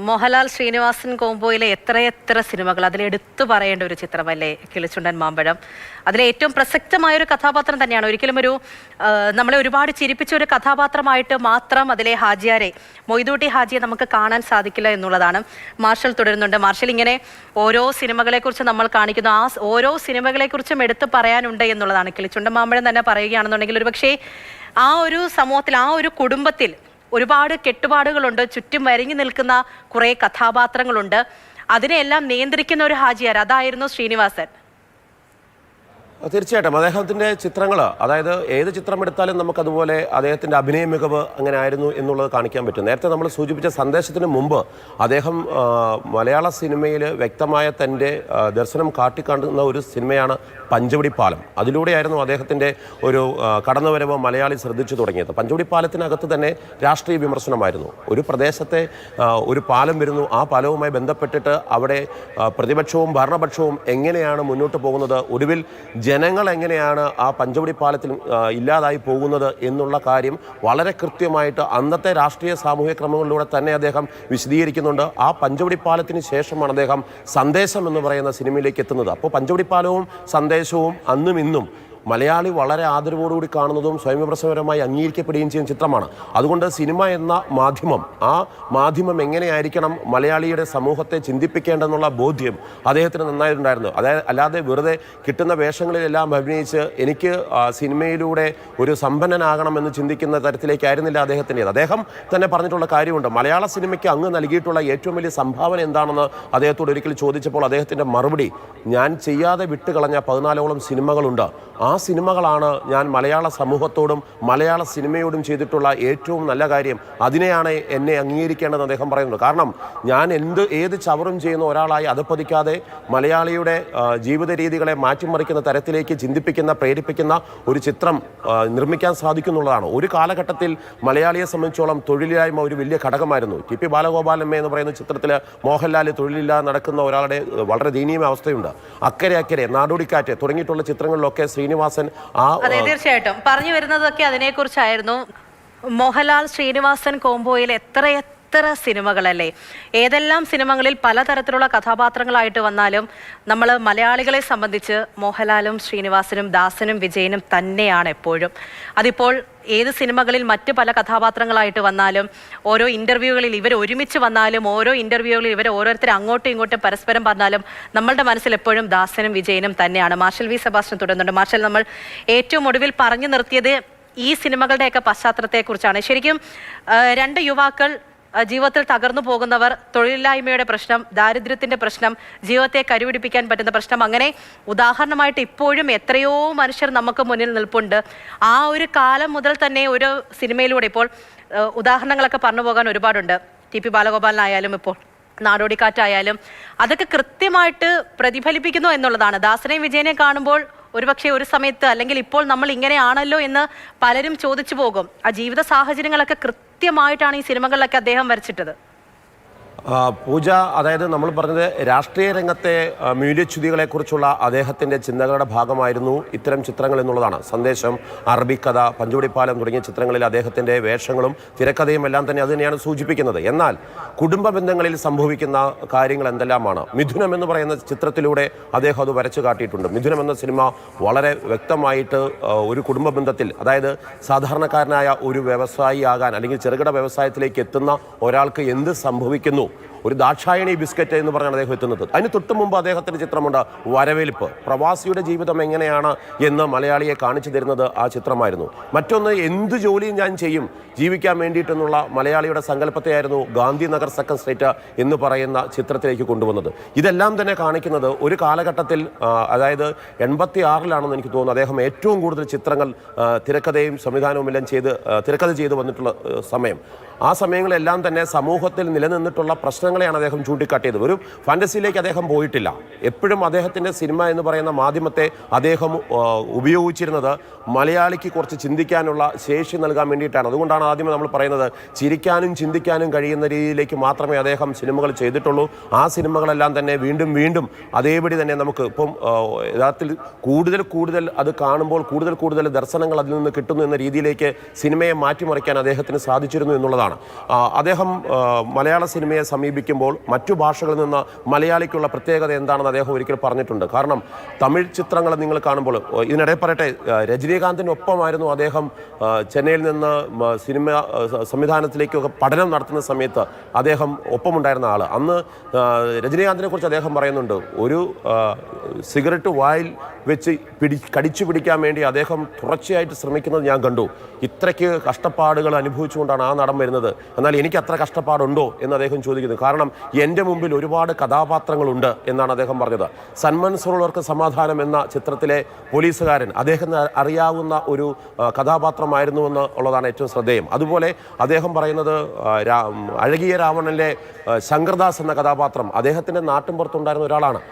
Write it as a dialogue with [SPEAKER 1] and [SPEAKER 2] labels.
[SPEAKER 1] മോഹൻലാൽ ശ്രീനിവാസൻ കോംബോയിലെ എത്രയെത്ര സിനിമകൾ, അതിലെടുത്തു പറയേണ്ട ഒരു ചിത്രമല്ലേ കിളിച്ചുണ്ടൻ മാമ്പഴം. അതിലെ ഏറ്റവും പ്രസക്തമായൊരു കഥാപാത്രം തന്നെയാണ്. ഒരിക്കലും നമ്മളെ ഒരുപാട് ചിരിപ്പിച്ച ഒരു കഥാപാത്രമായിട്ട് മാത്രം അതിലെ ഹാജിയാരെ, മൊയ്തൂട്ടി ഹാജിയെ നമുക്ക് കാണാൻ സാധിക്കില്ല എന്നുള്ളതാണ്. മാർഷൽ തുടരുന്നുണ്ട്. മാർഷൽ ഇങ്ങനെ ഓരോ സിനിമകളെക്കുറിച്ച് നമ്മൾ കാണിക്കുന്നു, ആ ഓരോ സിനിമകളെക്കുറിച്ചും എടുത്തു പറയാനുണ്ട് എന്നുള്ളതാണ്. കിളിച്ചുണ്ടൻ മാമ്പഴം തന്നെ പറയുകയാണെന്നുണ്ടെങ്കിൽ ഒരുപക്ഷെ ആ ഒരു സമൂഹത്തിൽ, ആ ഒരു കുടുംബത്തിൽ ഒരുപാട് കെട്ടുപാടുകളുണ്ട്, ചുറ്റും വരങ്ങി നിൽക്കുന്ന കുറേ കഥാപാത്രങ്ങളുണ്ട്. അതിനെല്ലാം നിയന്ത്രിക്കുന്ന ഒരു ഹാജിയാർ, അതായിരുന്നു ശ്രീനിവാസൻ.
[SPEAKER 2] തീർച്ചയായിട്ടും അദ്ദേഹത്തിൻ്റെ ചിത്രങ്ങൾ, അതായത് ഏത് ചിത്രം എടുത്താലും നമുക്കതുപോലെ അദ്ദേഹത്തിൻ്റെ അഭിനയ മികവ് അങ്ങനെ ആയിരുന്നു എന്നുള്ളത് കാണിക്കാൻ പറ്റും. നേരത്തെ നമ്മൾ സൂചിപ്പിച്ച സന്ദേശത്തിന് മുമ്പ് അദ്ദേഹം മലയാള സിനിമയിൽ വ്യക്തമായ തൻ്റെ ദർശനം കാട്ടിക്കാണ്ടുന്ന ഒരു സിനിമയാണ് പഞ്ചവടിപ്പാലം. അതിലൂടെയായിരുന്നു അദ്ദേഹത്തിൻ്റെ ഒരു കടന്നുവരവ് മലയാളി ശ്രദ്ധിച്ചു തുടങ്ങിയത്. പഞ്ചവടിപ്പാലത്തിനകത്ത് തന്നെ രാഷ്ട്രീയ വിമർശനമായിരുന്നു. ഒരു പ്രദേശത്തെ ഒരു പാലം വരുന്നു, ആ പാലവുമായി ബന്ധപ്പെട്ടിട്ട് അവിടെ പ്രതിപക്ഷവും ഭരണപക്ഷവും എങ്ങനെയാണ് മുന്നോട്ട് പോകുന്നത്, ഒടുവിൽ ജനങ്ങൾ എങ്ങനെയാണ് ആ പഞ്ചവടി പാലത്തിൽ ഇല്ലാതായി പോകുന്നത് എന്നുള്ള കാര്യം വളരെ കൃത്യമായിട്ട് അന്നത്തെ രാഷ്ട്രീയ സാമൂഹ്യ ക്രമങ്ങളിലൂടെ തന്നെ അദ്ദേഹം വിശദീകരിക്കുന്നുണ്ട്. ആ പഞ്ചവടി പാലത്തിന് ശേഷമാണ് അദ്ദേഹം സന്ദേശം എന്ന് പറയുന്ന സിനിമയിലേക്ക് എത്തുന്നത്. അപ്പോൾ പഞ്ചവടി പാലവും സന്ദേശവും അന്നും ഇന്നും മലയാളി വളരെ ആദരവോടുകൂടി കാണുന്നതും സ്വയംവിമർശനപരമായി അംഗീകരിക്കപ്പെടുകയും ചെയ്യുന്ന ചിത്രമാണ്. അതുകൊണ്ട് സിനിമ എന്ന മാധ്യമം, ആ മാധ്യമം എങ്ങനെയായിരിക്കണം മലയാളിയുടെ സമൂഹത്തെ ചിന്തിപ്പിക്കേണ്ടെന്നുള്ള ബോധ്യം അദ്ദേഹത്തിന് നന്നായിട്ടുണ്ടായിരുന്നു. അല്ലാതെ വെറുതെ കിട്ടുന്ന വേഷങ്ങളിലെല്ലാം അഭിനയിച്ച് എനിക്ക് സിനിമയിലൂടെ ഒരു സമ്പന്നനാകണമെന്ന് ചിന്തിക്കുന്ന തരത്തിലേക്കായിരുന്നില്ല അദ്ദേഹത്തിൻ്റേത്. അദ്ദേഹം തന്നെ പറഞ്ഞിട്ടുള്ള കാര്യമുണ്ട്, മലയാള സിനിമയ്ക്ക് അങ്ങ് നൽകിയിട്ടുള്ള ഏറ്റവും വലിയ സംഭാവന എന്താണെന്ന് അദ്ദേഹത്തോട് ഒരിക്കൽ ചോദിച്ചപ്പോൾ അദ്ദേഹത്തിൻ്റെ മറുപടി, ഞാൻ ചെയ്യാതെ വിട്ടുകളഞ്ഞ 14ഓളം സിനിമകളുണ്ട്, ആ സിനിമകളാണ് ഞാൻ മലയാള സമൂഹത്തോടും മലയാള സിനിമയോടും ചെയ്തിട്ടുള്ള ഏറ്റവും നല്ല കാര്യം, അതിനെയാണ് എന്നെ അംഗീകരിക്കേണ്ടതെന്ന് അദ്ദേഹം പറയുന്നത്. കാരണം ഞാൻ ഏത് ചവറും ചെയ്യുന്ന ഒരാളായി അധപ്പതിക്കാതെ മലയാളിയുടെ ജീവിത രീതികളെ മാറ്റിമറിക്കുന്ന തരത്തിലേക്ക് ചിന്തിപ്പിക്കുന്ന, പ്രേരിപ്പിക്കുന്ന ഒരു ചിത്രം നിർമ്മിക്കാൻ സാധിക്കുന്നുള്ളതാണ്. ഒരു കാലഘട്ടത്തിൽ മലയാളിയെ സംബന്ധിച്ചോളം തൊഴിലില്ലായ്മ ഒരു വലിയ ഘടകമായിരുന്നു. ടി.പി. ബാലഗോപാലമ്മ എന്ന് പറയുന്ന ചിത്രത്തിൽ മോഹൻലാൽ തൊഴിലില്ലാതെ നടക്കുന്ന ഒരാളുടെ വളരെ ദയനീയ അവസ്ഥയുണ്ട്. അക്കരെ നാടോടിക്കാറ്റ് തുടങ്ങിയിട്ടുള്ള ചിത്രങ്ങളിലൊക്കെ ശ്രീനിവാസൻ
[SPEAKER 1] തീർച്ചയായിട്ടും പറഞ്ഞു വരുന്നതൊക്കെ അതിനെക്കുറിച്ചായിരുന്നു. മോഹൻലാൽ ശ്രീനിവാസൻ കോംബോയിൽ എത്ര സിനിമകളല്ലേ, ഏതെല്ലാം സിനിമകളിൽ പലതരത്തിലുള്ള കഥാപാത്രങ്ങളായിട്ട് വന്നാലും നമ്മൾ മലയാളികളെ സംബന്ധിച്ച് മോഹൻലാലും ശ്രീനിവാസനും ദാസനും വിജയനും തന്നെയാണ് എപ്പോഴും. അതിപ്പോൾ ഏത് സിനിമകളിൽ മറ്റ് പല കഥാപാത്രങ്ങളായിട്ട് വന്നാലും, ഓരോ ഇൻ്റർവ്യൂകളിൽ ഇവർ ഒരുമിച്ച് വന്നാലും, ഓരോ ഇൻ്റർവ്യൂകളിൽ ഇവർ ഓരോരുത്തർ അങ്ങോട്ടും ഇങ്ങോട്ടും പരസ്പരം പറഞ്ഞാലും നമ്മളുടെ മനസ്സിൽ എപ്പോഴും ദാസനും വിജയനും തന്നെയാണ്. മാർഷൽ വി സെബാസ്റ്റ്യൻ തുടരുന്നുണ്ട്. മാർഷൽ, നമ്മൾ ഏറ്റവും ഒടുവിൽ പറഞ്ഞു നിർത്തിയത് ഈ സിനിമകളുടെയൊക്കെ പശ്ചാത്തലത്തെക്കുറിച്ചാണ്. ശരിക്കും രണ്ട് യുവാക്കൾ, ജീവിതത്തിൽ തകർന്നു പോകുന്നവർ, തൊഴിലില്ലായ്മയുടെ പ്രശ്നം, ദാരിദ്ര്യത്തിൻ്റെ പ്രശ്നം, ജീവിതത്തെ കരുപിടിപ്പിക്കാൻ പറ്റുന്ന പ്രശ്നം, അങ്ങനെ ഉദാഹരണമായിട്ട് ഇപ്പോഴും എത്രയോ മനുഷ്യർ നമുക്ക് മുന്നിൽ നിൽപ്പുണ്ട്. ആ ഒരു കാലം മുതൽ തന്നെ ഒരു സിനിമയിലൂടെ ഇപ്പോൾ ഉദാഹരണങ്ങളൊക്കെ പറഞ്ഞു പോകാൻ ഒരുപാടുണ്ട്. ടി.പി. ബാലഗോപാലനായാലും ഇപ്പോൾ നാടോടിക്കാറ്റായാലും അതൊക്കെ കൃത്യമായിട്ട് പ്രതിഫലിപ്പിക്കുന്നു എന്നുള്ളതാണ്. ദാസനെയും വിജയനെയും കാണുമ്പോൾ ഒരുപക്ഷെ ഒരു സമയത്ത്, അല്ലെങ്കിൽ ഇപ്പോൾ നമ്മൾ ഇങ്ങനെയാണല്ലോ എന്ന് പലരും ചോദിച്ചു പോകും. ആ ജീവിത സാഹചര്യങ്ങളൊക്കെ കൃത്യമായിട്ടാണ് ഈ സിനിമകളിലൊക്കെ അദ്ദേഹം വരച്ചിട്ടത്.
[SPEAKER 2] പൂജ, അതായത് നമ്മൾ പറഞ്ഞത് രാഷ്ട്രീയ രംഗത്തെ മൂല്യച്യുതികളെക്കുറിച്ചുള്ള അദ്ദേഹത്തിൻ്റെ ചിന്തകളുടെ ഭാഗമായിരുന്നു ഇത്തരം ചിത്രങ്ങൾ എന്നുള്ളതാണ്. സന്ദേശം, അറബിക്കഥ, പഞ്ചവടിപ്പാലം തുടങ്ങിയ ചിത്രങ്ങളിൽ അദ്ദേഹത്തിൻ്റെ വേഷങ്ങളും തിരക്കഥയും എല്ലാം തന്നെ അത് തന്നെയാണ് സൂചിപ്പിക്കുന്നത്. എന്നാൽ കുടുംബ ബന്ധങ്ങളിൽ സംഭവിക്കുന്ന കാര്യങ്ങൾ എന്തെല്ലാമാണ്? മിഥുനം എന്ന് പറയുന്ന ചിത്രത്തിലൂടെ അദ്ദേഹം അത് വരച്ചു കാട്ടിയിട്ടുണ്ട്. മിഥുനം എന്ന സിനിമ വളരെ വ്യക്തമായിട്ട് ഒരു കുടുംബ ബന്ധത്തിൽ, അതായത് സാധാരണക്കാരനായ ഒരു വ്യവസായിയാകാൻ അല്ലെങ്കിൽ ചെറുകിട വ്യവസായത്തിലേക്ക് എത്തുന്ന ഒരാൾക്ക് എന്ത് സംഭവിക്കുന്നു, ഒരു ദാക്ഷായണി ബിസ്ക്കറ്റ് എന്ന് പറഞ്ഞാണ് അദ്ദേഹം എത്തുന്നത്. അതിന് തൊട്ട് മുമ്പ് അദ്ദേഹത്തിൻ്റെ ചിത്രമുണ്ട് വരവേൽപ്പ്. പ്രവാസിയുടെ ജീവിതം എങ്ങനെയാണ് എന്ന് മലയാളിയെ കാണിച്ചു തരുന്നത് ആ ചിത്രമായിരുന്നു. മറ്റൊന്ന്, എന്ത് ജോലിയും ഞാൻ ചെയ്യും ജീവിക്കാൻ വേണ്ടിയിട്ടെന്നുള്ള മലയാളിയുടെ സങ്കല്പത്തെയായിരുന്നു ഗാന്ധിനഗർ സെക്കൻഡ് സ്ട്രീറ്റ് എന്ന് പറയുന്ന ചിത്രത്തിലേക്ക് കൊണ്ടുവന്നത്. ഇതെല്ലാം തന്നെ കാണിക്കുന്നത് ഒരു കാലഘട്ടത്തിൽ, അതായത് 86-ലാണെന്ന് എനിക്ക് തോന്നുന്നു അദ്ദേഹം ഏറ്റവും കൂടുതൽ ചിത്രങ്ങൾ തിരക്കഥയും സംവിധാനവും എല്ലാം തിരക്കഥ ചെയ്ത് വന്നിട്ടുള്ള സമയം. ആ സമയങ്ങളെല്ലാം തന്നെ സമൂഹത്തിൽ നിലനിന്നിട്ടുള്ള പ്രശ്നങ്ങളെയാണ് അദ്ദേഹം ചൂണ്ടിക്കാട്ടിയത്. ഒരു ഫാൻറ്റസിയിലേക്ക് അദ്ദേഹം പോയിട്ടില്ല. എപ്പോഴും അദ്ദേഹത്തിൻ്റെ സിനിമ എന്ന് പറയുന്ന മാധ്യമത്തെ അദ്ദേഹം ഉപയോഗിച്ചിരുന്നത് മലയാളിക്ക് കുറച്ച് ചിന്തിക്കാനുള്ള ശേഷി നൽകാൻ വേണ്ടിയിട്ടാണ്. അതുകൊണ്ടാണ് ആദ്യമേ നമ്മൾ പറയുന്നത് ചിരിക്കാനും ചിന്തിക്കാനും കഴിയുന്ന രീതിയിലേക്ക് മാത്രമേ അദ്ദേഹം സിനിമകൾ ചെയ്തിട്ടുള്ളൂ. ആ സിനിമകളെല്ലാം തന്നെ വീണ്ടും വീണ്ടും അതേപടി തന്നെ നമുക്ക് ഇപ്പം യഥാർത്ഥത്തിൽ കൂടുതൽ അത് കാണുമ്പോൾ കൂടുതൽ ദർശനങ്ങൾ അതിൽ നിന്ന് കിട്ടുന്നു എന്ന രീതിയിലേക്ക് സിനിമയെ മാറ്റിമറിക്കാൻ അദ്ദേഹത്തിന് സാധിച്ചിരുന്നു എന്നുള്ളതാണ്. അദ്ദേഹം മലയാള സിനിമയെ സമീപിക്കും ലഭിക്കുമ്പോൾ മറ്റു ഭാഷകളിൽ നിന്ന് മലയാളിക്കുള്ള പ്രത്യേകത എന്താണെന്ന് അദ്ദേഹം ഒരിക്കൽ പറഞ്ഞിട്ടുണ്ട്. കാരണം തമിഴ് ചിത്രങ്ങൾ നിങ്ങൾ കാണുമ്പോൾ, ഇതിനിടെ പറയട്ടെ, രജനീകാന്തിനൊപ്പമായിരുന്നു അദ്ദേഹം ചെന്നൈയിൽ നിന്ന് സിനിമ സംവിധാനത്തിലേക്കൊക്കെ പഠനം നടത്തുന്ന സമയത്ത് അദ്ദേഹം ഒപ്പമുണ്ടായിരുന്ന ആൾ. അന്ന് രജനീകാന്തിനെ കുറിച്ച് അദ്ദേഹം പറയുന്നുണ്ട്, ഒരു സിഗരറ്റ് വായിൽ വെച്ച് കടിച്ചു പിടിക്കാൻ വേണ്ടി അദ്ദേഹം തുടർച്ചയായിട്ട് ശ്രമിക്കുന്നത് ഞാൻ കണ്ടു. ഇത്രയ്ക്ക് കഷ്ടപ്പാടുകൾ അനുഭവിച്ചുകൊണ്ടാണ് ആ നടൻ വരുന്നത്. എന്നാൽ എനിക്ക് അത്ര കഷ്ടപ്പാടുണ്ടോ എന്ന് അദ്ദേഹം ചോദിക്കുന്നു. കാരണം എൻ്റെ മുമ്പിൽ ഒരുപാട് കഥാപാത്രങ്ങളുണ്ട് എന്നാണ് അദ്ദേഹം പറഞ്ഞത്. സന്മനസ്സുള്ളവർക്ക് സമാധാനം എന്ന ചിത്രത്തിലെ പോലീസുകാരൻ അദ്ദേഹത്തിന് അറിയാവുന്ന ഒരു കഥാപാത്രമായിരുന്നുവെന്ന് ഉള്ളതാണ് ഏറ്റവും ശ്രദ്ധേയം. അതുപോലെ അദ്ദേഹം പറയുന്നത് അഴകിയ രാവണനിലെ ശങ്കർദാസ് എന്ന കഥാപാത്രം അദ്ദേഹത്തിൻ്റെ നാട്ടിൻപുറത്തുണ്ടായിരുന്ന ഒരാളാണ്.